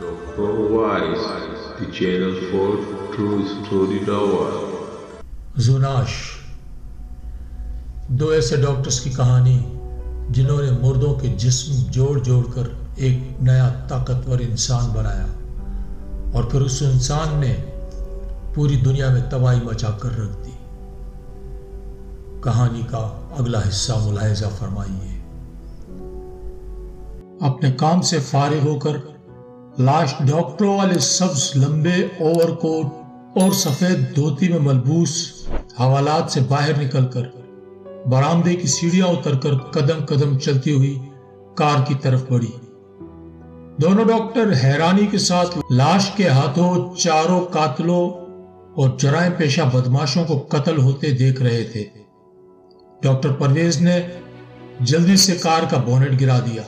Dr. Wise, the channel for True Story Tower. زوناش، دو ایسے doctors کی کہانی جنہوں نے مردوں کے جسم جوڑ جوڑ کر ایک نیا طاقتور انسان بنایا اور پھر اس انسان نے پوری دنیا میں تباہی مچا کر رکھ دی۔ کہانی کا اگلا حصہ ملاحظہ فرمائیے۔ اپنے کام سے فارغ ہو کر لاش ڈاکٹروں والے سبز لمبے اوور کوٹ اور سفید دھوتی میں ملبوس حوالات سے باہر نکل کر برآمدے کی سیڑھیاں اتر کر قدم قدم چلتی ہوئی کار کی طرف بڑھی۔ دونوں ڈاکٹر حیرانی کے ساتھ لاش کے ہاتھوں چاروں قاتلوں اور جرائم پیشہ بدماشوں کو قتل ہوتے دیکھ رہے تھے۔ ڈاکٹر پرویز نے جلدی سے کار کا بونٹ گرا دیا۔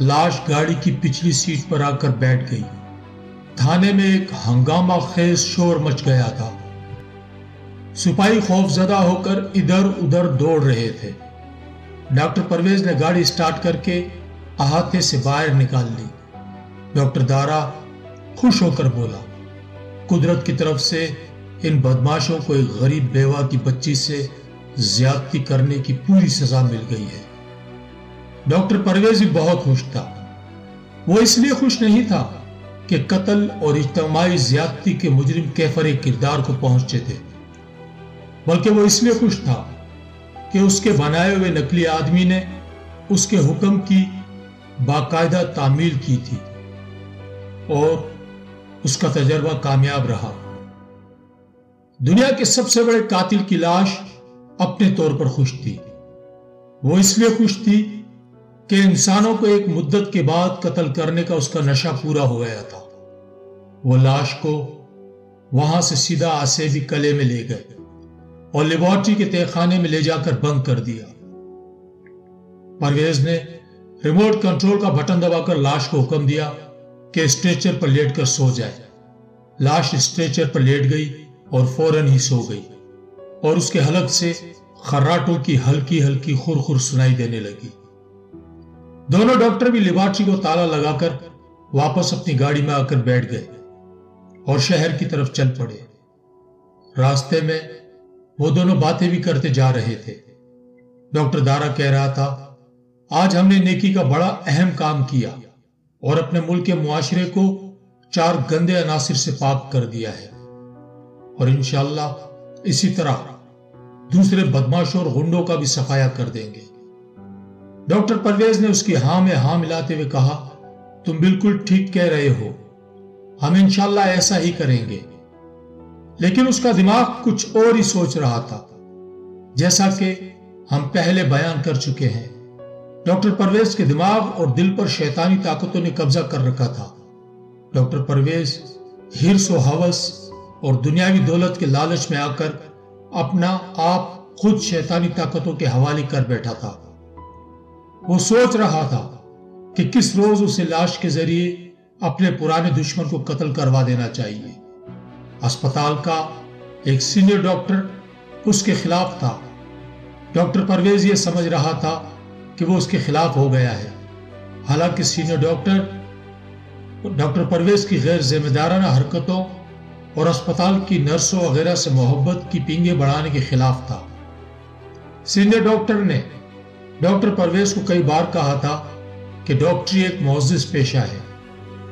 لاش گاڑی کی پچھلی سیٹ پر آ کر بیٹھ گئی۔ تھانے میں ایک ہنگامہ خیز شور مچ گیا تھا۔ سپاہی خوف زدہ ہو کر ادھر ادھر دوڑ رہے تھے۔ ڈاکٹر پرویز نے گاڑی سٹارٹ کر کے احاطے سے باہر نکال لی۔ ڈاکٹر دارا خوش ہو کر بولا، قدرت کی طرف سے ان بدماشوں کو ایک غریب بیوہ کی بچی سے زیادتی کرنے کی پوری سزا مل گئی ہے۔ ڈاکٹر پرویز بھی بہت خوش تھا۔ وہ اس لیے خوش نہیں تھا کہ قتل اور اجتماعی زیادتی کے مجرم کیفر کردار کو پہنچے تھے، بلکہ وہ اس لیے خوش تھا کہ اس کے بنائے ہوئے نقلی آدمی نے اس کے حکم کی باقاعدہ تعمیل کی تھی اور اس کا تجربہ کامیاب رہا۔ دنیا کے سب سے بڑے قاتل کی لاش اپنے طور پر خوش تھی۔ وہ اس لیے خوش تھی کہ انسانوں کو ایک مدت کے بعد قتل کرنے کا اس کا نشہ پورا ہو گیا تھا۔ وہ لاش کو وہاں سے سیدھا آسیبی قلعے میں لے گئے اور لیبارٹری کے تہہ خانے میں لے جا کر بند کر دیا۔ پرویز نے ریموٹ کنٹرول کا بٹن دبا کر لاش کو حکم دیا کہ اسٹریچر پر لیٹ کر سو جائے۔ لاش اسٹریچر پر لیٹ گئی اور فوراً ہی سو گئی اور اس کے حلق سے خراٹوں کی ہلکی ہلکی خرخر سنائی دینے لگی۔ دونوں ڈاکٹر بھی لیبارٹری کو تالا لگا کر واپس اپنی گاڑی میں آ کر بیٹھ گئے اور شہر کی طرف چل پڑے۔ راستے میں وہ دونوں باتیں بھی کرتے جا رہے تھے۔ ڈاکٹر دارا کہہ رہا تھا، آج ہم نے نیکی کا بڑا اہم کام کیا اور اپنے ملک کے معاشرے کو 4 گندے عناصر سے پاک کر دیا ہے، اور انشاءاللہ اسی طرح دوسرے بدماشوں اور غنڈوں کا بھی صفایا کر دیں گے۔ ڈاکٹر پرویز نے اس کی ہاں میں ہاں ملاتے ہوئے کہا، تم بالکل ٹھیک کہہ رہے ہو، ہم انشاءاللہ ایسا ہی کریں گے۔ لیکن اس کا دماغ کچھ اور ہی سوچ رہا تھا۔ جیسا کہ ہم پہلے بیان کر چکے ہیں، ڈاکٹر پرویز کے دماغ اور دل پر شیطانی طاقتوں نے قبضہ کر رکھا تھا۔ ڈاکٹر پرویز حرص و ہوس اور دنیاوی دولت کے لالچ میں آ کر اپنا آپ خود شیطانی طاقتوں کے حوالے کر بیٹھا تھا۔ وہ سوچ رہا تھا کہ کس روز اسے لاش کے ذریعے اپنے پرانے دشمن کو قتل کروا دینا چاہیے۔ اسپتال کا ایک سینئر ڈاکٹر اس کے خلاف تھا۔ ڈاکٹر پرویز یہ سمجھ رہا تھا کہ وہ اس کے خلاف ہو گیا ہے، حالانکہ سینئر ڈاکٹر پرویز کی غیر ذمہ دارانہ حرکتوں اور اسپتال کی نرسوں وغیرہ سے محبت کی پینگیں بڑھانے کے خلاف تھا۔ سینئر ڈاکٹر نے ڈاکٹر پرویز کو کئی بار کہا تھا کہ ڈاکٹری ایک معزز پیشہ ہے،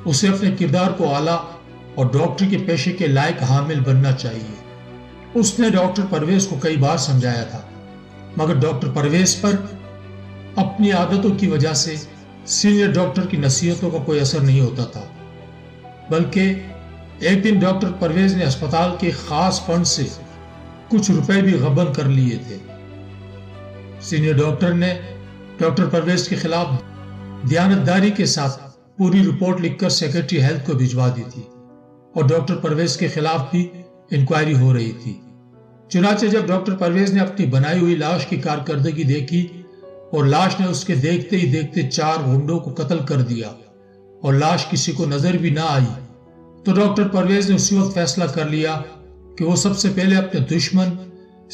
اسے اپنے کردار کو اعلیٰ اور ڈاکٹری کے پیشے کے لائق حامل بننا چاہیے۔ اس نے ڈاکٹر پرویز کو کئی بار سمجھایا تھا، مگر ڈاکٹر پرویز پر اپنی عادتوں کی وجہ سے سینئر ڈاکٹر کی نصیحتوں کا کوئی اثر نہیں ہوتا تھا۔ بلکہ ایک دن ڈاکٹر پرویز نے اسپتال کے خاص فنڈ سے کچھ روپے بھی غبن کر لیے تھے۔ سینئر ڈاکٹر نے ڈاکٹر پرویز کے خلاف دیانتداری کے ساتھ پوری رپورٹ لکھ کر سیکرٹری ہیلتھ کو بھجوا دی تھی اور ڈاکٹر پرویز کے خلاف بھی انکوائری ہو رہی تھی۔ چنانچہ جب ڈاکٹر پرویز نے اپنی بنائی ہوئی لاش کی کارکردگی دیکھی اور لاش نے اس کے دیکھتے ہی دیکھتے 4 غنڈوں کو قتل کر دیا اور لاش کسی کو نظر بھی نہ آئی، تو ڈاکٹر پرویز نے اسی وقت فیصلہ کر لیا کہ وہ سب سے پہلے اپنے دشمن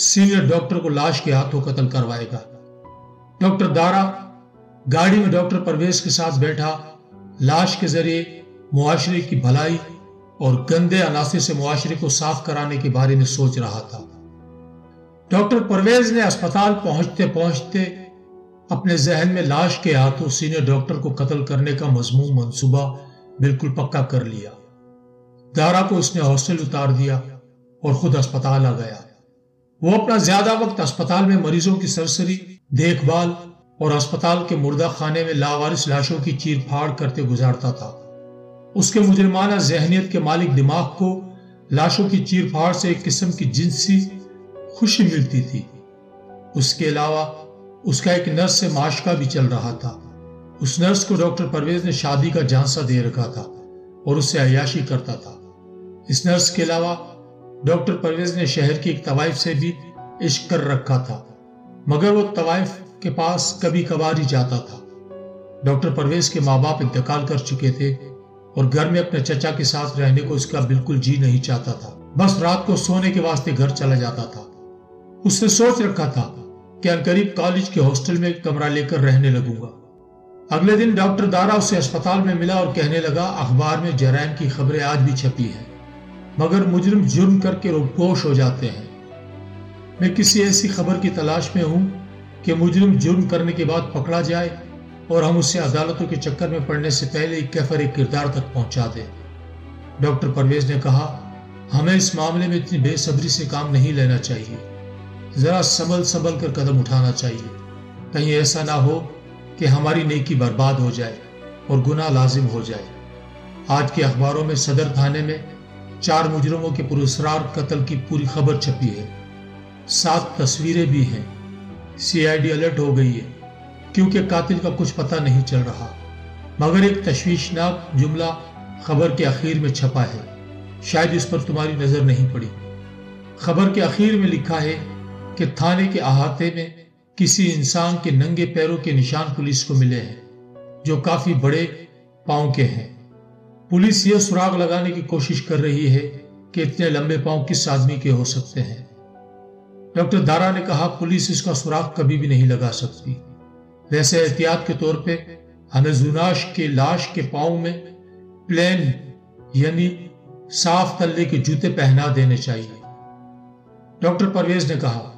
سینئر ڈاکٹر کو لاش کے ہاتھوں قتل کروائے گا۔ ڈاکٹر دارا گاڑی میں ڈاکٹر پرویز کے ساتھ بیٹھا لاش کے ذریعے معاشرے کی بھلائی اور گندے عناصر سے معاشرے کو صاف کرانے کے بارے میں سوچ رہا تھا۔ ڈاکٹر پرویز نے اسپتال پہنچتے پہنچتے اپنے ذہن میں لاش کے ہاتھوں سینئر ڈاکٹر کو قتل کرنے کا مضمون منصوبہ بالکل پکا کر لیا۔ دارا کو اس نے ہاسٹل اتار دیا اور خود اسپتال آ گیا۔ وہ اپنا زیادہ وقت اسپتال میں مریضوں کی سرسری دیکھ بھال اور اسپتال کے مردہ خانے میں لاوارث لاشوں کی چیر پھاڑ کرتے گزارتا تھا۔ اس کے مجرمانہ ذہنیت کے مالک دماغ کو لاشوں کی چیر پھاڑ سے ایک قسم کی جنسی خوشی ملتی تھی۔ اس کے علاوہ اس کا ایک نرس سے معاشقہ بھی چل رہا تھا۔ اس نرس کو ڈاکٹر پرویز نے شادی کا جھانسا دے رکھا تھا اور اس سے عیاشی کرتا تھا۔ اس نرس کے علاوہ ڈاکٹر پرویز نے شہر کی ایک طوائف سے بھی عشق کر رکھا تھا، مگر وہ طوائف کے پاس کبھی کبھار ہی جاتا تھا۔ ڈاکٹر پرویز کے ماں باپ انتقال کر چکے تھے اور گھر میں اپنے چچا کے ساتھ رہنے کو اس کا بالکل جی نہیں چاہتا تھا۔ بس رات کو سونے کے واسطے گھر چلا جاتا تھا۔ اس نے سوچ رکھا تھا کہ عنقریب کالج کے ہاسٹل میں ایک کمرہ لے کر رہنے لگوں گا۔ اگلے دن ڈاکٹر دارا اسے اسپتال میں ملا اور کہنے لگا، اخبار میں جرائم کی خبریں آج بھی چھپی ہیں، مگر مجرم جرم کر کے روپوش ہو جاتے ہیں۔ میں کسی ایسی خبر کی تلاش میں ہوں کہ مجرم جرم کرنے کے بعد پکڑا جائے اور ہم اسے عدالتوں کے چکر میں پڑنے سے پہلے کیفر کردار تک پہنچا دیں۔ ڈاکٹر پرویز نے کہا، ہمیں اس معاملے میں اتنی بے صبری سے کام نہیں لینا چاہیے، ذرا سنبھل کر قدم اٹھانا چاہیے، کہیں ایسا نہ ہو کہ ہماری نیکی برباد ہو جائے اور گناہ لازم ہو جائے۔ آج کے اخباروں میں صدر تھانے میں 4 مجرموں کے پراسرار قتل کی پوری خبر چھپی ہے، 7 تصویریں بھی ہیں۔ CID الرٹ ہو گئی ہے کیونکہ قاتل کا کچھ پتہ نہیں چل رہا، مگر ایک تشویشناک جملہ خبر کے اخیر میں چھپا ہے، شاید اس پر تمہاری نظر نہیں پڑی۔ خبر کے اخیر میں لکھا ہے کہ تھانے کے احاطے میں کسی انسان کے ننگے پیروں کے نشان پولیس کو ملے ہیں جو کافی بڑے پاؤں کے ہیں۔ پولیس یہ سراغ لگانے کی کوشش کر رہی ہے کہ اتنے لمبے پاؤں کس آدمی کے ہو سکتے ہیں۔ ڈاکٹر دارا نے کہا، پولیس اس کا سراغ کبھی بھی نہیں لگا سکتی، ویسے احتیاط کے طور پہ ہمیں زناش کے لاش کے پاؤں میں پلین یعنی صاف تلے کے جوتے پہنا دینے چاہیے۔ ڈاکٹر پرویز نے کہا،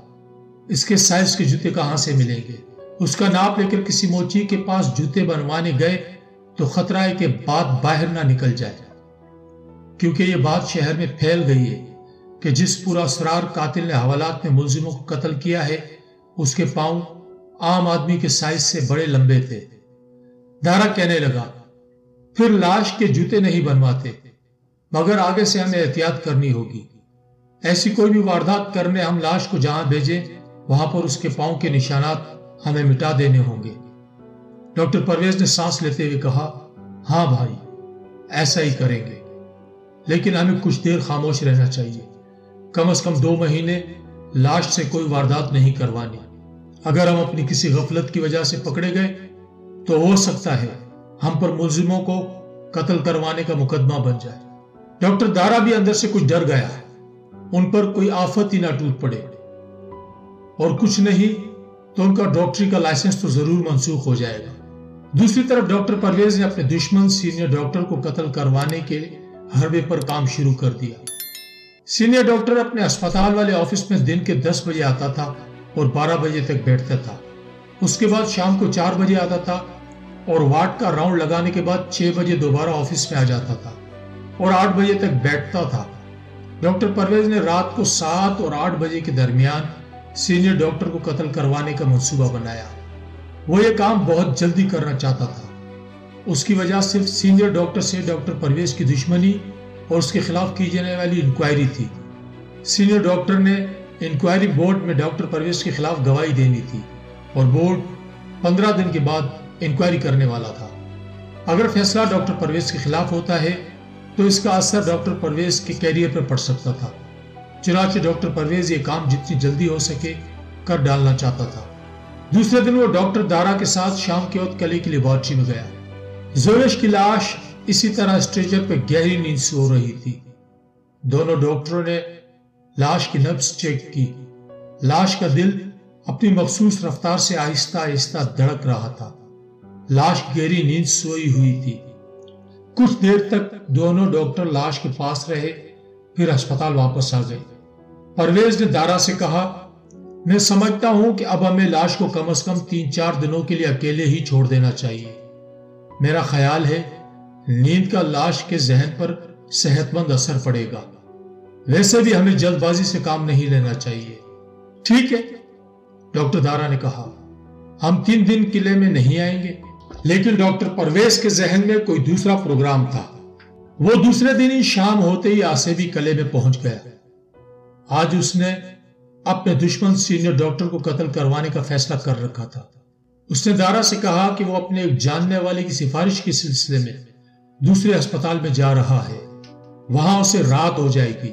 اس کے سائز کے جوتے کہاں سے ملیں گے؟ اس کا ناپ لے کر کسی موچی کے پاس جوتے بنوانے گئے تو خطرہ ہے کہ بات باہر نہ نکل جائے، کیونکہ یہ بات شہر میں پھیل گئی ہے کہ جس پورا اسرار قاتل نے حوالات میں ملزموں کو قتل کیا ہے، اس کے پاؤں عام آدمی کے سائز سے بڑے لمبے تھے۔ دارا کہنے لگا، پھر لاش کے جوتے نہیں بنواتے، مگر آگے سے ہمیں احتیاط کرنی ہوگی۔ ایسی کوئی بھی واردات کرنے ہم لاش کو جہاں بھیجیں وہاں پر اس کے پاؤں کے نشانات ہمیں مٹا دینے ہوں گے۔ ڈاکٹر پرویز نے سانس لیتے ہوئے کہا، ہاں بھائی، ایسا ہی کریں گے، لیکن ہمیں کچھ دیر خاموش رہنا چاہیے، کم از کم 2 مہینے لاش سے کوئی واردات نہیں کروانی۔ اگر ہم اپنی کسی غفلت کی وجہ سے پکڑے گئے تو ہو سکتا ہے ہم پر ملزموں کو قتل کروانے کا مقدمہ بن جائے۔ ڈاکٹر دارا بھی اندر سے کچھ ڈر گیا، ان پر کوئی آفت ہی نہ ٹوٹ پڑے، اور کچھ نہیں تو ان کا ڈاکٹری کا لائسنس تو ضرور منسوخ ہو جائے گا۔ دوسری طرف ڈاکٹر پرویز نے اپنے دشمن سینئر ڈاکٹر کو قتل کروانے کے حربے پر کام شروع کر دیا۔ سینئر ڈاکٹر اپنے اسپتال والے آفس میں دن کے 10 بجے آتا تھا اور 12 بجے تک بیٹھتا تھا۔ اس کے بعد شام کو 4 بجے آتا تھا اور وارڈ کا راؤنڈ لگانے کے بعد 6 بجے دوبارہ آفس میں آ جاتا تھا اور 8 بجے تک بیٹھتا تھا۔ ڈاکٹر پرویز نے رات کو 7 اور 8 بجے کے درمیان سینئر ڈاکٹر کو قتل کروانے کا منصوبہ بنایا۔ وہ یہ کام بہت جلدی کرنا چاہتا تھا۔ اس کی وجہ صرف سینئر ڈاکٹر سے ڈاکٹر پرویز کی دشمنی اور اس کے خلاف کی جانے والی انکوائری تھی۔ سینئر ڈاکٹر نے انکوائری بورڈ میں ڈاکٹر پرویز کے خلاف گواہی دینی تھی اور بورڈ 15 دن کے بعد انکوائری کرنے والا تھا۔ اگر فیصلہ ڈاکٹر پرویز کے خلاف ہوتا ہے تو اس کا اثر ڈاکٹر پرویز کے کیریئر پر پڑ سکتا تھا۔ چنانچہ ڈاکٹر پرویز یہ کام جتنی جلدی ہو سکے کر ڈالنا چاہتا تھا۔ دوسرے دن وہ ڈاکٹر دارا کے ساتھ شام کے وقت کلی کی لیبارٹری میں گیا۔ زویش کی لاش اسی طرح اسٹریچر پہ گہری نیند سے ہو رہی تھی۔ دونوں ڈاکٹروں نے لاش کی نبض چیک کی۔ لاش کا دل اپنی مخصوص رفتار سے آہستہ آہستہ دھڑک رہا تھا۔ لاش گہری نیند سوئی ہوئی تھی۔ کچھ دیر تک دونوں ڈاکٹر لاش کے پاس رہے، پھر ہسپتال واپس آ گئے۔ پرویز نے دارا سے کہا، میں سمجھتا ہوں کہ اب ہمیں لاش کو کم از کم 3-4 دنوں کے لیے اکیلے ہی چھوڑ دینا چاہیے۔ میرا خیال ہے نیند کا لاش کے ذہن پر صحت مند اثر پڑے گا۔ ویسے بھی ہمیں جلد بازی سے کام نہیں لینا چاہیے۔ ٹھیک ہے، ڈاکٹر دارا نے کہا، ہم 3 دن قلعے میں نہیں آئیں گے۔ لیکن ڈاکٹر پرویز کے ذہن میں کوئی دوسرا پروگرام تھا۔ وہ دوسرے دن ہی شام ہوتے ہی آسیبی قلعے میں پہنچ گیا۔ آج اس نے اپنے دشمن سینئر ڈاکٹر کو قتل کروانے کا فیصلہ کر رکھا تھا۔ اس نے دارا سے کہا کہ وہ اپنے ایک جاننے والے کی سفارش کے سلسلے میں دوسرے ہسپتال میں جا رہا ہے۔ وہاں اسے رات ہو جائے گی،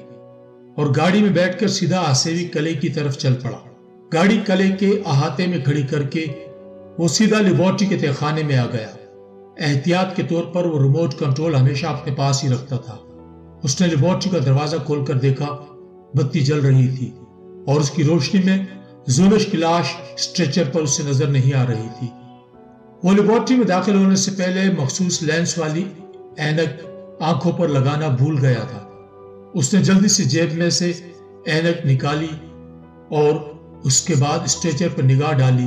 اور گاڑی میں بیٹھ کر سیدھا آسیبی قلعے کی طرف چل پڑا۔ گاڑی قلعے کے احاطے میں کھڑی کر کے وہ سیدھا لیبارٹری کے تہخانے میں آ گیا۔ احتیاط کے طور پر وہ ریموٹ کنٹرول ہمیشہ اپنے پاس ہی رکھتا تھا۔ اس نے لیبارٹری کا دروازہ کھول کر دیکھا، بتی جل رہی تھی اور اس کی روشنی میں زولش کی لاش اسٹریچر پر اسے نظر نہیں آ رہی تھی۔ وہ لیبارٹری میں داخل ہونے سے پہلے مخصوص لینس والی اینک آنکھوں پر لگانا بھول گیا تھا۔ اس نے جلدی سے جیب میں سے اینک نکالی اور اس کے بعد اسٹریچر پر نگاہ ڈالی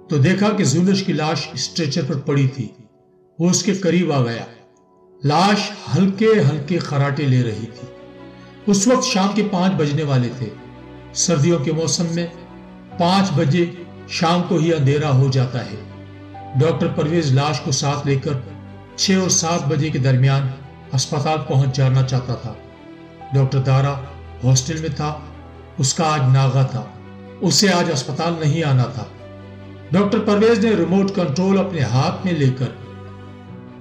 تو دیکھا کہ زولش کی لاش اسٹریچر پر پڑی تھی۔ وہ اس کے قریب آ گیا۔ لاش ہلکے ہلکے خراٹے لے رہی تھی۔ اس وقت شام کے 5 بجنے والے تھے۔ سردیوں کے موسم میں 5 بجے شام کو ہی اندھیرا ہو جاتا ہے۔ ڈاکٹر پرویز لاش کو ساتھ لے کر 6 اور 7 بجے کے درمیان ہسپتال پہنچ جانا چاہتا تھا۔ ڈاکٹر دارا ہاسٹل میں تھا۔ اس کا آج ناغہ تھا۔ اسے آج ہسپتال نہیں آنا تھا۔ ڈاکٹر پرویز نے ریموٹ کنٹرول اپنے ہاتھ میں لے کر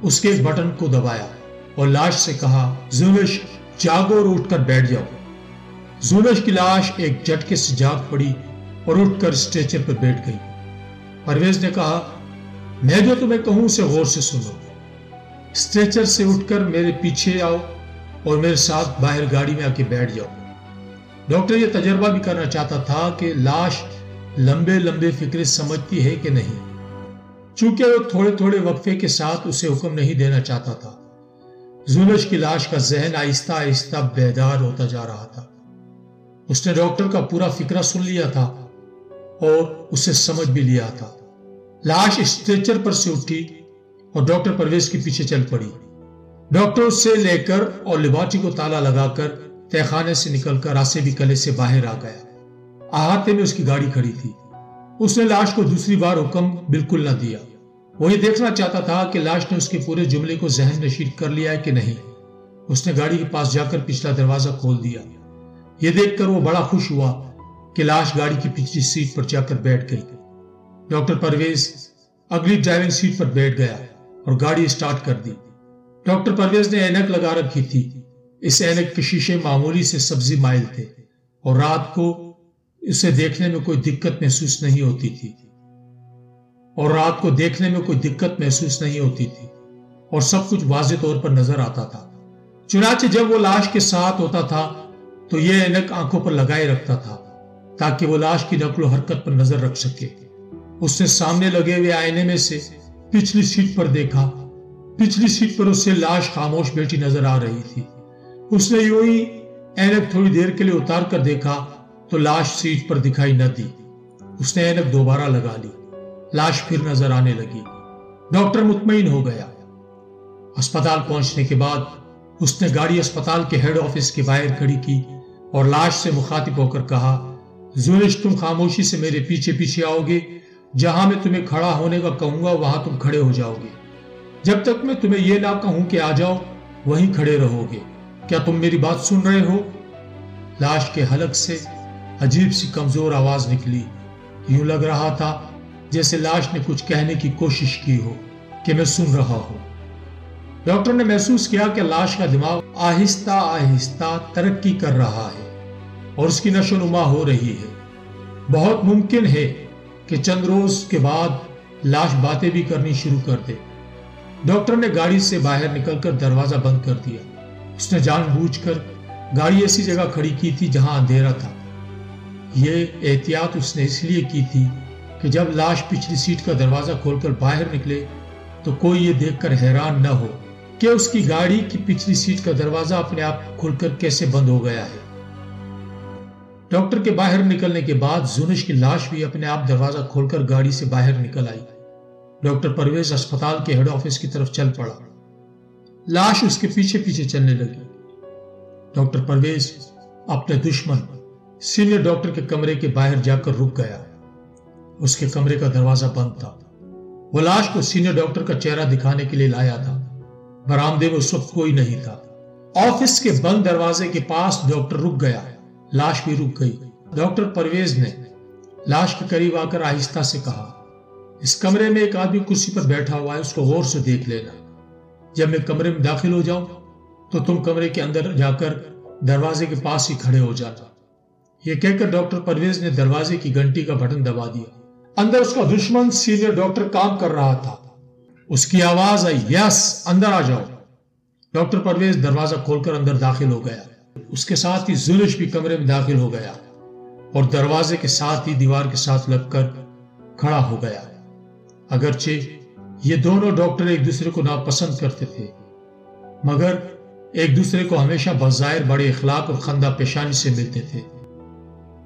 اس کے ایک بٹن کو دبایا اور لاش سے کہا، زولش جاگو اور اٹھ کر بیٹھ جاؤ۔ زولش کی لاش ایک جھٹکے سے جاگ پڑی اور اٹھ کر اسٹریچر پر بیٹھ گئی۔ پرویز نے کہا، میں جو تمہیں کہوں اسے غور سے سنو۔ اسٹریچر سے اٹھ کر میرے پیچھے آؤ اور میرے ساتھ باہر گاڑی میں آ کے بیٹھ جاؤ۔ ڈاکٹر یہ تجربہ بھی کرنا چاہتا تھا کہ لاش لمبے لمبے فکرے سمجھتی ہے کہ نہیں، چونکہ وہ تھوڑے تھوڑے وقفے کے ساتھ اسے حکم نہیں دینا چاہتا تھا۔ زولش کی لاش کا ذہن آہستہ آہستہ بیدار ہوتا جا رہا تھا۔ اس نے ڈاکٹر کا پورا فکرہ سن لیا تھا اور اسے سمجھ بھی لیا تھا۔ لاش اسٹریچر پر سے اٹھی اور ڈاکٹر پرویز کے پیچھے چل پڑی۔ ڈاکٹر اس سے لے کر اور لیبارٹری کو تالا لگا کر تہخانے سے نکل کر آسیبی قلعے سے باہر آ گیا۔ احاطے میں اس کی گاڑی کھڑی تھی۔ اس نے لاش کو دوسری بار حکم بالکل نہ دیا۔ وہ یہ دیکھنا چاہتا تھا کہ لاش نے اس کے پورے جملے کو ذہن نشین کر لیا ہے کہ نہیں۔ اس نے گاڑی کے پاس جا کر پچھلا دروازہ کھول دیا۔ یہ دیکھ کر وہ بڑا خوش ہوا کہ لاش گاڑی کی پچھلی سیٹ پر جا کر بیٹھ گئی۔ ڈاکٹر پرویز اگلی ڈرائیونگ سیٹ پر بیٹھ گیا اور گاڑی اسٹارٹ کر دی۔ ڈاکٹر پرویز نے اینک لگا رکھی تھی۔ اس اینک کے شیشے معمولی سے سبزی مائل تھے اور رات کو اسے دیکھنے میں کوئی دقت محسوس نہیں ہوتی تھی اور سب کچھ واضح طور پر نظر آتا تھا۔ چنانچہ جب وہ لاش کے ساتھ ہوتا تھا تو یہ اینک آنکھوں پر لگائے رکھتا تھا تاکہ وہ لاش کی نقل و حرکت پر نظر رکھ سکے۔ اس نے سامنے لگے ہوئے آئینے میں سے پچھلی سیٹ پر دیکھا۔ پچھلی سیٹ پر اسے لاش خاموش بیٹھی نظر آ رہی تھی۔ اس نے یوں ہی اینک تھوڑی دیر کے لیے اتار کر دیکھا تو لاش سیٹ پر دکھائی نہ دی۔ اس نے اینک دوبارہ لگا لی۔ لاش پھر نظر آنے لگی۔ ڈاکٹر مطمئن ہو گیا۔ ہسپتال پہنچنے کے بعد اس نے گاڑی ہسپتال کے ہیڈ آفس کے باہر کھڑی کی اور لاش سے مخاطب ہو کر کہا، زولش تم خاموشی سے میرے پیچھے پیچھے آؤ گے۔ جہاں میں تمہیں کھڑا ہونے کا کہوں گا وہاں تم کھڑے ہو جاؤ گے۔ جب تک میں تمہیں یہ نہ کہوں کہ آ جاؤ وہیں کھڑے رہو گے۔ کیا تم میری بات سن رہے ہو؟ لاش کے حلق سے عجیب سی کمزور آواز نکلی۔ یوں لگ رہا تھا جیسے لاش نے کچھ کہنے کی کوشش کی ہو کہ میں سن رہا ہوں۔ ڈاکٹر نے محسوس کیا کہ لاش کا دماغ آہستہ آہستہ ترقی کر رہا ہے اور اس کی نشو و نما ہو رہی ہے۔ بہت ممکن ہے کہ چند روز کے بعد لاش باتیں بھی کرنی شروع کر دے۔ ڈاکٹر نے گاڑی سے باہر نکل کر دروازہ بند کر دیا۔ اس نے جان بوجھ کر گاڑی ایسی جگہ کھڑی کی تھی جہاں اندھیرا تھا۔ یہ احتیاط اس نے اس لیے کی تھی کہ جب لاش پچھلی سیٹ کا دروازہ کھول کر باہر نکلے تو کوئی یہ دیکھ کر حیران نہ ہو کہ اس کی گاڑی کی پچھلی سیٹ کا دروازہ اپنے آپ کھل کر کیسے بند ہو گیا ہے۔ ڈاکٹر کے باہر نکلنے کے بعد زونش کی لاش بھی اپنے آپ دروازہ کھول کر گاڑی سے باہر نکل آئی۔ ڈاکٹر پرویز اسپتال کے ہیڈ آفس کی طرف چل پڑا۔ لاش اس کے پیچھے پیچھے چلنے لگی۔ ڈاکٹر پرویز اپنے دشمن سینئر ڈاکٹر کے کمرے کے باہر جا کر رک گیا۔ اس کے کمرے کا دروازہ بند تھا۔ وہ لاش کو سینئر ڈاکٹر کا چہرہ دکھانے کے لیے لایا تھا۔ برآمدے میں اس وقت کوئی نہیں تھا۔ آفس کے بند دروازے کے پاس ڈاکٹر رک گیا۔ لاش بھی رک گئی۔ ڈاکٹر پرویز نے لاش کے قریب آ کر آہستہ سے کہا، اس کمرے میں ایک آدمی کرسی پر بیٹھا ہوا ہے، اس کو غور سے دیکھ لینا۔ جب میں کمرے میں داخل ہو جاؤں تو تم کمرے کے اندر جا کر دروازے کے پاس ہی کھڑے ہو جانا۔ یہ کہہ کر ڈاکٹر پرویز نے دروازے کی گھنٹی کا بٹن دبا دیا۔ اندر اس کا دشمن سینئر ڈاکٹر کام کر رہا تھا۔ اس کی آواز آئی، یس، اندر آ جاؤ۔ ڈاکٹر پرویز دروازہ کھول کر اندر داخل ہو گیا۔ اس کے ساتھ ہی زونش بھی کمرے میں داخل ہو گیا اور دروازے کے ساتھ ہی دیوار کے ساتھ لگ کر کھڑا ہو گیا۔ اگرچہ یہ دونوں ڈاکٹر ایک دوسرے کو ناپسند کرتے تھے، مگر ایک دوسرے کو ہمیشہ بظاہر بڑے اخلاق اور خندہ پیشانی سے ملتے تھے۔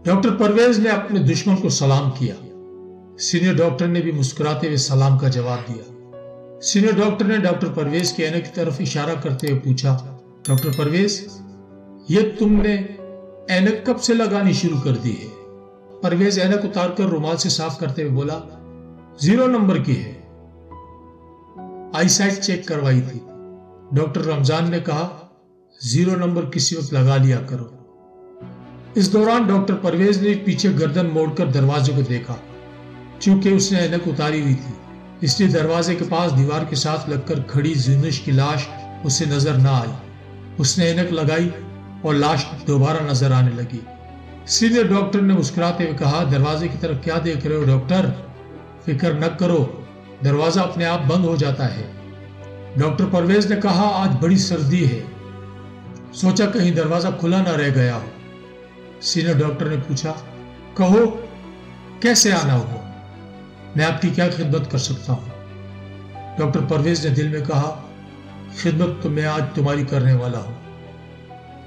ڈاکٹر پرویز نے اپنے دشمن کو سلام کیا۔ سینئر ڈاکٹر نے بھی مسکراتے ہوئے سلام کا جواب دیا۔ سینئر ڈاکٹر نے ڈاکٹر پرویز کے عینک کی طرف اشارہ کرتے ہوئے پوچھا، ڈاکٹر پرویز، یہ تم نے عینک کب سے لگانی شروع کر دی ہے؟ پرویز عینک اتار کر رومال سے صاف کرتے ہوئے بولا، 0 نمبر کی ہے، آئی سائٹ چیک کروائی تھی۔ ڈاکٹر رمضان نے کہا، 0 نمبر کسی وقت لگا لیا کرو۔ اس دوران ڈاکٹر پرویز نے پیچھے گردن موڑ کر دروازے کو دیکھا۔ چونکہ اس نے عینک اتاری ہوئی تھی، اس لیے دروازے کے پاس دیوار کے ساتھ لگ کر کھڑی زونش کی لاش اسے نظر نہ آئی۔ اس نے عینک لگائی اور لاش دوبارہ نظر آنے لگی۔ سینئر ڈاکٹر نے مسکراتے ہوئے کہا، دروازے کی طرف کیا دیکھ رہے ہو ڈاکٹر؟ فکر نہ کرو، دروازہ اپنے آپ بند ہو جاتا ہے۔ ڈاکٹر پرویز نے کہا، آج بڑی سردی ہے، سوچا کہیں دروازہ کھلا نہ رہ گیا ہو۔ سینئر ڈاکٹر نے پوچھا، کہو کیسے آنا ہوا؟ میں آپ کی کیا خدمت کر سکتا ہوں؟ ڈاکٹر پرویز نے دل میں کہا، خدمت تو میں آج تمہاری کرنے والا ہوں،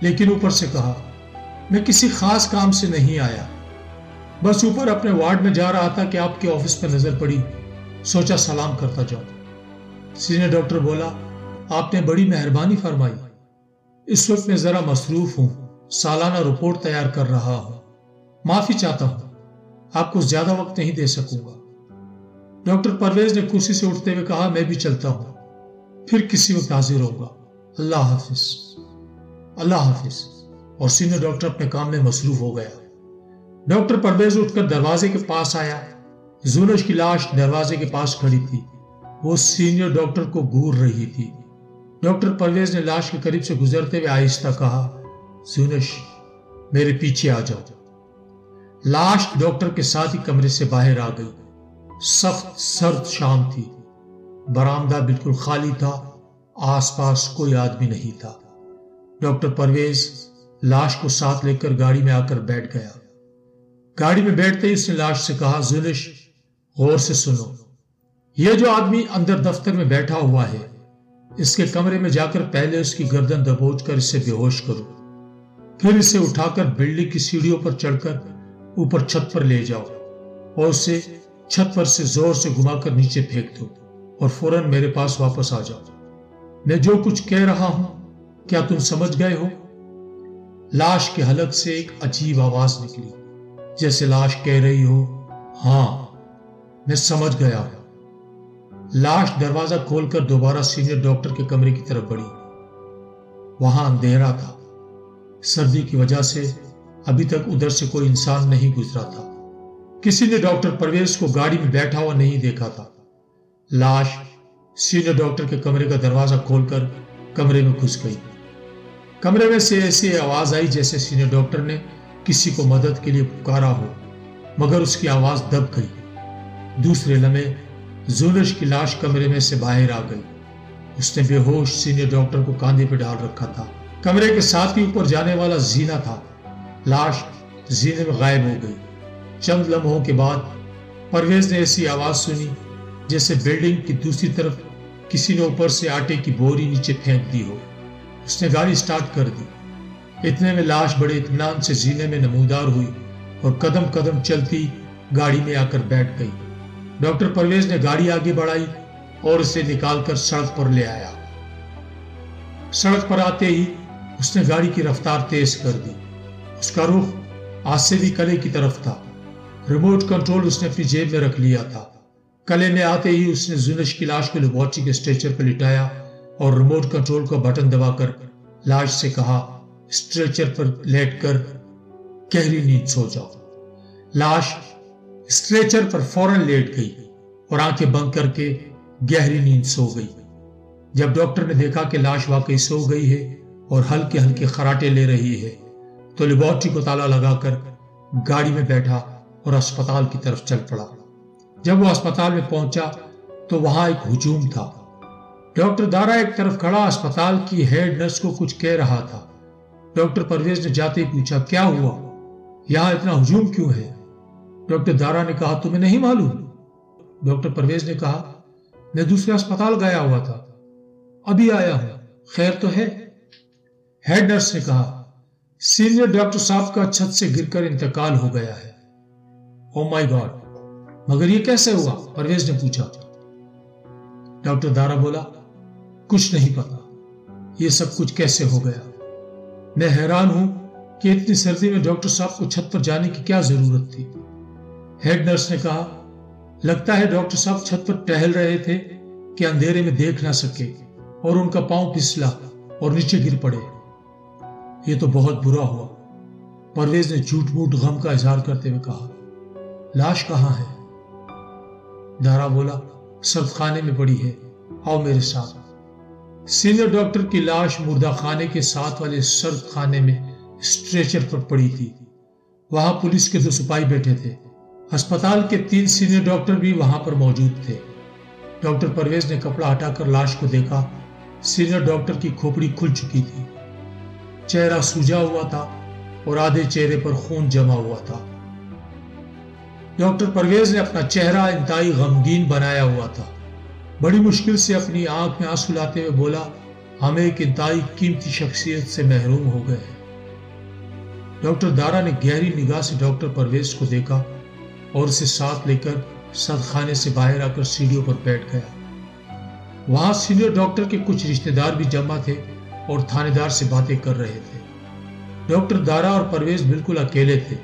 لیکن اوپر سے کہا، میں کسی خاص کام سے نہیں آیا، بس اوپر اپنے وارڈ میں جا رہا تھا کہ آپ کے آفس پر نظر پڑی، سوچا سلام کرتا جاؤں۔ سینئر ڈاکٹر بولا، آپ نے بڑی مہربانی فرمائی، اس وقت میں ذرا مصروف ہوں، سالانہ رپورٹ تیار کر رہا ہوں، معافی چاہتا ہوں، آپ کو زیادہ وقت نہیں دے سکوں گا۔ ڈاکٹر پرویز نے کرسی سے اٹھتے ہوئے کہا، میں بھی چلتا ہوں، پھر کسی وقت حاضر ہوگا، اللہ حافظ۔ اللہ حافظ، اور سینئر ڈاکٹر اپنے کام میں مصروف ہو گیا۔ ڈاکٹر پرویز اٹھ کر دروازے کے پاس آیا۔ زونش کی لاش دروازے کے پاس کھڑی تھی، وہ سینئر ڈاکٹر کو گھور رہی تھی۔ ڈاکٹر پرویز نے لاش کے قریب سے گزرتے ہوئے آہستہ کہا، زونش، میرے پیچھے آ جاؤ۔ لاش ڈاکٹر کے ساتھ ہی کمرے سے باہر آ گئی۔ سخت سرد شام تھی، برآمدہ بالکل خالی تھا، آس پاس کوئی آدمی نہیں تھا۔ ڈاکٹر پرویز لاش کو ساتھ لے کر گاڑی میں آ کر بیٹھ گیا۔ گاڑی میں بیٹھتے ہی اس نے لاش سے کہا، زونش، غور سے سنو، یہ جو آدمی اندر دفتر میں بیٹھا ہوا ہے، اس کے کمرے میں جا کر پہلے اس کی گردن دبوچ کر اسے بے ہوش کرو، پھر اسے اٹھا کر بلڈنگ کی سیڑھیوں پر چڑھ کر اوپر چھت پر لے جاؤ اور اسے چھت پر سے زور سے گھما کر نیچے پھینک دو اور فوراً میرے پاس واپس آ جاؤ۔ میں جو کچھ کہہ رہا ہوں کیا تم سمجھ گئے ہو؟ لاش کے حلق سے ایک عجیب آواز نکلی، جیسے لاش کہہ رہی ہو، ہاں میں سمجھ گیا ہوں۔ لاش دروازہ کھول کر دوبارہ سینئر ڈاکٹر کے کمرے کی طرف بڑھی۔ وہاں اندھیرا تھا، سردی کی وجہ سے ابھی تک ادھر سے کوئی انسان نہیں گزرا تھا۔ کسی نے ڈاکٹر پرویز کو گاڑی میں بیٹھا ہوا نہیں دیکھا تھا۔ لاش سینئر ڈاکٹر کے کمرے کا دروازہ کھول کر کمرے میں گھس گئی۔ کمرے میں سے ایسی آواز آئی جیسے سینئر ڈاکٹر نے کسی کو مدد کے لیے پکارا ہو، مگر اس کی آواز دب گئی۔ دوسرے لمحے زونش کی لاش کمرے میں سے باہر آ گئی۔ اس نے بے ہوش سینئر ڈاکٹر کو کاندھے پہ ڈال رکھا تھا۔ کمرے کے ساتھ ہی اوپر جانے والا زینہ تھا۔ لاش زینے میں غائب ہو گئی۔ چند لمحوں کے بعد پرویز نے ایسی آواز سنی جیسے بلڈنگ کی دوسری طرف کسی نے اوپر سے آٹے کی بوری نیچے پھینک دی ہو۔ اس نے گاڑی سٹارٹ کر دی۔ اتنے میں لاش بڑے اطمینان سے زینے میں نمودار ہوئی اور قدم قدم چلتی گاڑی میں آ کر بیٹھ گئی۔ ڈاکٹر پرویز نے گاڑی آگے بڑھائی اور اسے نکال کر سڑک پر لے آیا۔ سڑک پر آتے ہی اس نے گاڑی کی رفتار تیز کر دی۔ اس کا رخ آسیبی قلعے کی طرف تھا۔ ریموٹ کنٹرول اس نے اپنی جیب میں رکھ لیا تھا۔ قلعے میں آتے ہی اس نے زنش کی لاش کو لیبارٹری کے اسٹریچر پر لٹایا اور ریموٹ کنٹرول کا بٹن دبا کر لاش سے کہا، اسٹریچر پر لیٹ کر گہری نیند سو جاؤ۔ لاش اسٹریچر پر فوراً لیٹ گئی اور آنکھیں بند کر کے گہری نیند سو گئی۔ جب ڈاکٹر نے دیکھا کہ لاش واقعی سو گئی ہے اور ہلکے ہلکے خراٹے لے رہی ہے تو لیبارٹری کو تالا لگا کر گاڑی میں بیٹھا اور اسپتال کی طرف چل پڑا۔ جب وہ اسپتال میں پہنچا تو وہاں ایک ہجوم تھا۔ ڈاکٹر دارا ایک طرف کھڑا اسپتال کی ہیڈ نرس کو کچھ کہہ رہا تھا۔ ڈاکٹر پرویز نے جاتے ہی پوچھا، کیا ہوا؟ یہاں اتنا ہجوم کیوں ہے؟ ڈاکٹر دارا نے کہا، تمہیں نہیں معلوم؟ ڈاکٹر پرویز نے کہا، میں دوسرے اسپتال گیا ہوا تھا، ابھی آیا ہوں، خیر تو ہے؟ ہیڈ نرس نے کہا، سینئر ڈاکٹر صاحب کا چھت سے گر کر انتقال ہو گیا ہے۔ او مائی گاڈ، مگر یہ کیسے ہوا؟ پرویز نے پوچھا۔ ڈاکٹر دارا بولا، کچھ نہیں پتا یہ سب کچھ کیسے ہو گیا۔ میں حیران ہوں کہ اتنی سردی میں ڈاکٹر صاحب کو چھت پر جانے کی کیا ضرورت تھی۔ ہیڈ نرس نے کہا، لگتا ہے ڈاکٹر صاحب چھت پر ٹہل رہے تھے کہ اندھیرے میں دیکھ نہ سکے اور ان کا پاؤں پھسلا اور نیچے گر پڑے۔ یہ تو بہت برا ہوا۔ پرویز نے جھوٹ موٹ غم کا اظہار کرتے ہوئے کہا، لاش کہاں ہے؟ دارا بولا، سرد خانے میں پڑی ہے، آؤ میرے ساتھ۔ سینئر ڈاکٹر کی لاش مردہ خانے کے ساتھ والے سرد خانے میں اسٹریچر پر پڑی تھی۔ وہاں پولیس کے 2 سپاہی بیٹھے تھے۔ ہسپتال کے 3 سینئر ڈاکٹر بھی وہاں پر موجود تھے۔ ڈاکٹر پرویز نے کپڑا ہٹا کر لاش کو دیکھا۔ سینئر ڈاکٹر کی کھوپڑی کھل چکی تھی، چہرہ سوجا ہوا تھا اور آدھے چہرے پر خون جمع ہوا تھا۔ ڈاکٹر پرویز نے اپنا چہرہ انتہائی غمگین بنایا ہوا تھا۔ بڑی مشکل سے اپنی آنکھ میں آنسو لاتے ہوئے بولا، ہم ایک انتہائی قیمتی شخصیت سے محروم ہو گئے ہیں۔ ڈاکٹر دارا نے گہری نگاہ سے ڈاکٹر پرویز کو دیکھا اور اسے ساتھ لے کر سرد خانے سے باہر آ کر سیڑھیوں پر بیٹھ گیا۔ وہاں سینئر ڈاکٹر کے کچھ رشتہ دار بھی جمع تھے اور تھانے دار سے باتیں کر رہے تھے۔ ڈاکٹر دارا اور پرویز بالکل اکیلے تھے۔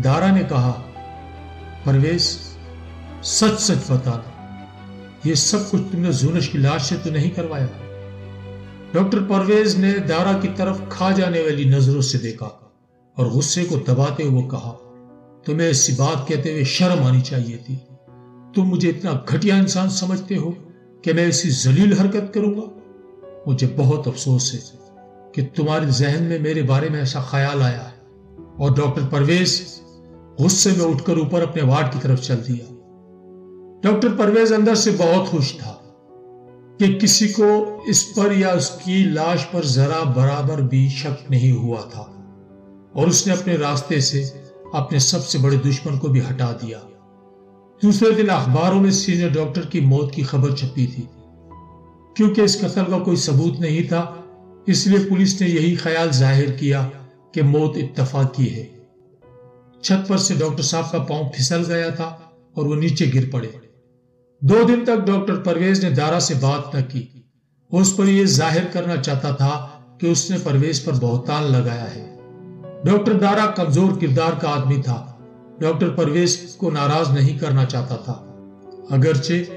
دارا نے کہا، پرویز سچ سچ بتانا، یہ سب کچھ تم نے زونش کی لاش سے تو نہیں کروایا؟ ڈاکٹر پرویز نے دارا کی طرف کھا جانے والی نظروں سے دیکھا اور غصے کو دباتے ہوئے کہا، تمہیں ایسی بات کہتے ہوئے شرم آنی چاہیے تھی۔ تم مجھے اتنا گھٹیا انسان سمجھتے ہو کہ میں ایسی ذلیل حرکت کروں گا؟ مجھے بہت افسوس ہے کہ تمہارے ذہن میں میرے بارے میں ایسا خیال آیا ہے۔ اور ڈاکٹر پرویز غصے میں اٹھ کر اوپر اپنے وارڈ کی طرف چل دیا۔ ڈاکٹر پرویز اندر سے بہت خوش تھا کہ کسی کو اس پر یا اس کی لاش پر ذرا برابر بھی شک نہیں ہوا تھا، اور اس نے اپنے راستے سے اپنے سب سے بڑے دشمن کو بھی ہٹا دیا۔ دوسرے دن اخباروں میں سینئر ڈاکٹر کی موت کی خبر چھپی تھی۔ کیونکہ اس قتل کا کوئی ثبوت نہیں تھا، اس لیے پولیس نے یہی خیال ظاہر کیا کہ موت اتفاقی ہے۔ چھت پر سے ڈاکٹر صاحب کا پاؤں پھسل گیا تھا اور وہ نیچے گر پڑے۔ 2 دن تک ڈاکٹر پرویز نے دارا سے بات نہ کی۔ وہ اس پر یہ ظاہر کرنا چاہتا تھا کہ اس نے پرویز پر بہتان لگایا ہے۔ ڈاکٹر دارا کمزور کردار کا آدمی تھا، ڈاکٹر پرویز کو ناراض نہیں کرنا چاہتا تھا، اگرچہ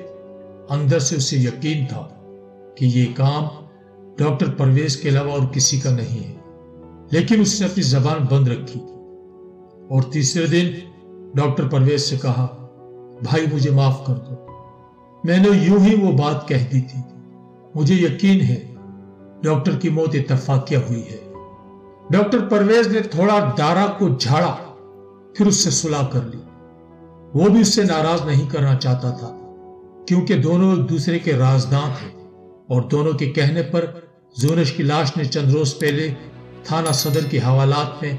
اندر سے اسے یقین تھا کہ یہ کام ڈاکٹر پرویز کے علاوہ اور کسی کا نہیں ہے، لیکن اس نے اپنی زبان بند رکھی۔ اور تیسرے دن ڈاکٹر پرویز سے کہا، بھائی مجھے معاف کر دو، میں نے یوں ہی وہ بات کہہ دی تھی، مجھے یقین ہے ڈاکٹر کی موت اتفاقیہ ہوئی ہے۔ ڈاکٹر پرویز نے تھوڑا دارا کو جھاڑا، پھر اس سے صلح کر لی۔ وہ بھی اس سے ناراض نہیں کرنا چاہتا تھا، کیونکہ دونوں ایک دوسرے کے رازداں تھے، اور دونوں کے کہنے پر زونش کی لاش نے چند روز پہلے تھانہ صدر کے حوالات میں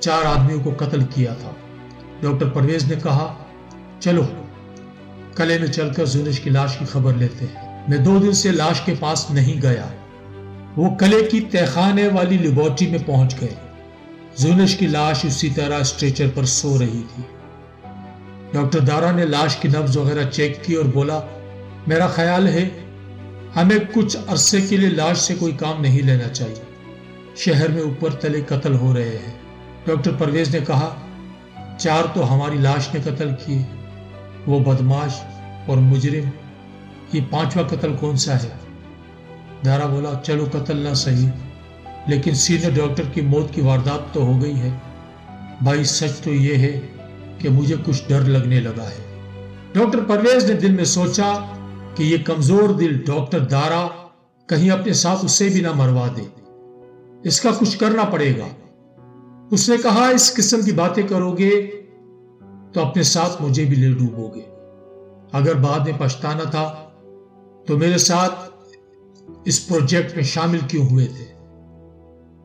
4 آدمیوں کو قتل کیا تھا۔ ڈاکٹر پرویز نے کہا، چلو قلعے میں چل کر زونش کی لاش کی خبر لیتے ہیں۔ میں 2 دن سے لاش کے پاس نہیں گیا۔ وہ کلے کی تہخانے والی لیبارٹری میں پہنچ گئے۔ زونش کی لاش اسی طرح اسٹریچر پر سو رہی تھی۔ ڈاکٹر دارا نے لاش کی نبض وغیرہ چیک کی اور بولا، میرا خیال ہے ہمیں کچھ عرصے کے لیے لاش سے کوئی کام نہیں لینا چاہیے۔ شہر میں اوپر تلے قتل ہو رہے ہیں۔ ڈاکٹر پرویز نے کہا، 4 تو ہماری لاش نے قتل کیے، وہ بدماش اور مجرم، یہ 5واں قتل کون سا ہے؟ دارا بولا، چلو قتل نہ صحیح، لیکن سینئر ڈاکٹر کی موت کی واردات تو ہو گئی ہے۔ بھائی سچ تو یہ ہے کہ مجھے کچھ ڈر لگنے لگا ہے۔ ڈاکٹر پرویز نے دل میں سوچا کہ یہ کمزور دل ڈاکٹر دارا کہیں اپنے ساتھ اسے بھی نہ مروا دے، اس کا کچھ کرنا پڑے گا۔ اس نے کہا، اس قسم کی باتیں کرو گے تو اپنے ساتھ مجھے بھی لے ڈوبو گے۔ اگر بعد میں پچھتانا تھا تو میرے ساتھ اس پروجیکٹ میں شامل کیوں ہوئے تھے؟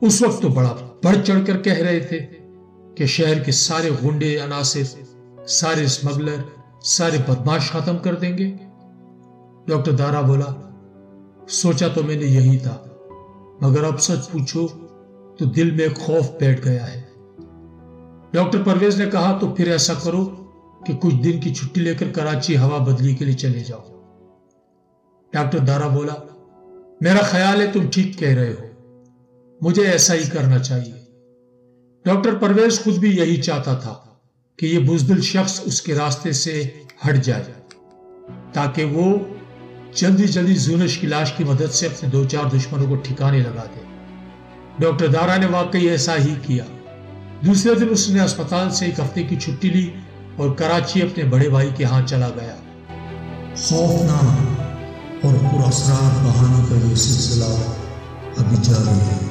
اس وقت تو بڑا بڑھ چڑھ کر کہہ رہے تھے کہ شہر کے سارے غنڈے عناصر، سارے اسمگلر، سارے بدماش ختم کر دیں گے۔ ڈاکٹر دارا بولا، سوچا تو میں نے یہی تھا، مگر اب سچ پوچھو تو دل میں ایک خوف بیٹھ گیا ہے۔ ڈاکٹر پرویز نے کہا، تو پھر ایسا کرو کہ کچھ دن کی چھٹی لے کر کراچی ہوا بدلی کے لیے چلے جاؤ۔ ڈاکٹر دارا بولا، میرا خیال ہے تم ٹھیک کہہ رہے ہو، مجھے ایسا ہی کرنا چاہیے۔ ڈاکٹر پرویز خود بھی یہی چاہتا تھا کہ یہ بزدل شخص اس کے راستے سے ہٹ جائے تاکہ وہ جلدی جلدی زونش کی لاش کی مدد سے اپنے 2-4 دشمنوں کو ٹھکانے لگا دے۔ ڈاکٹر دارا نے واقعی ایسا ہی کیا۔ دوسرے دن اس نے اسپتال سے 1 ہفتے کی چھٹی لی اور کراچی اپنے بڑے بھائی کے ہاں چلا گیا۔ خوفناک اور پراسرار بہانوں کا یہ سلسلہ ابھی جاری ہے۔